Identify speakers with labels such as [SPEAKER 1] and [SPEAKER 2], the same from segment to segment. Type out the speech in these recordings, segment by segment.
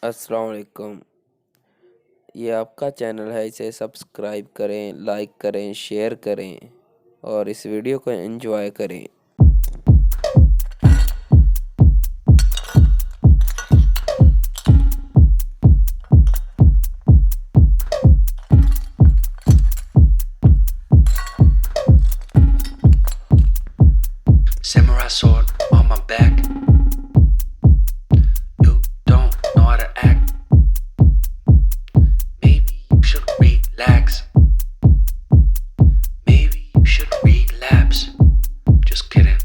[SPEAKER 1] अस्सलाम वालेकुम। ये आपका चैनल है, इसे सब्सक्राइब करें, लाइक करें, शेयर करें और इस वीडियो को एंजॉय करें।
[SPEAKER 2] Samurai sword on my back. You don't know how to act. Maybe you should relax. Maybe you should relapse. Just kidding.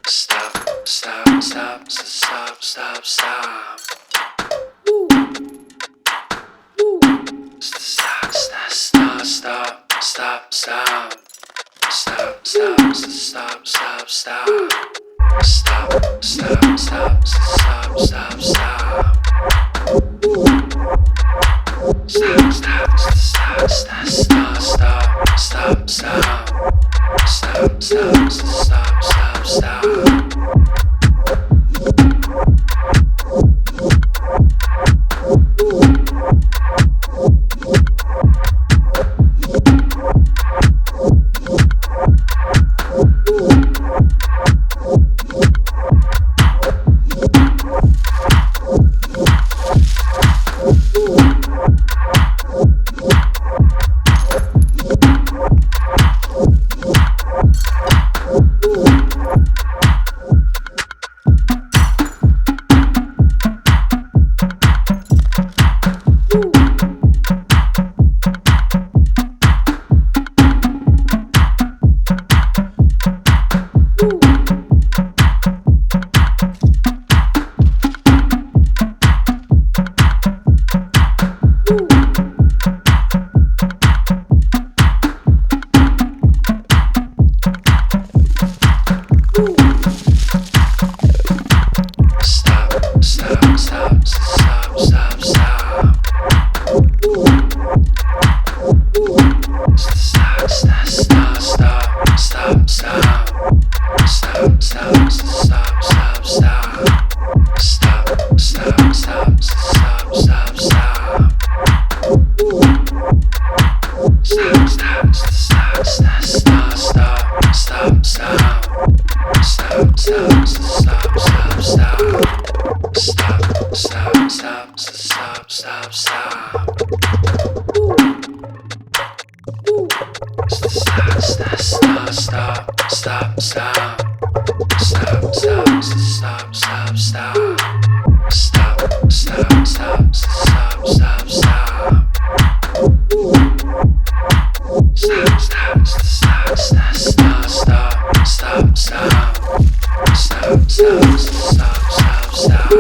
[SPEAKER 2] Stop, stop, stop, stop, stop, stop. Stop, stop, stop, stop, stop, stop. Stop, stop, stop, stop, stop. Stop, stop, stop, stop, stop, stop. Stop, stop, stop, stop, stop, stop, stop, stop. Stop, stop, stop, stop, stop. Stop, stop, stop, stop, stop, stop. Stop, stop, stop, stop, stop, stop. Stop, stop, stop, stop, stop. Stop, stop, stop, stop, stop, stop. Stop, stop, stop, stop, stop, stop, stop, stop. Stop, stop, stop, stop, stop. Stop, stop, stop, stop, stop, stop. Stop, stop, stop, stop, stop, stop. Stop, stop, stop, stop, stop. Stop, stop, stop, stop, stop, stop. Stop, stop, stop, stop, stop, stop, stop, stop. Stop, stop, stop, stop, stop.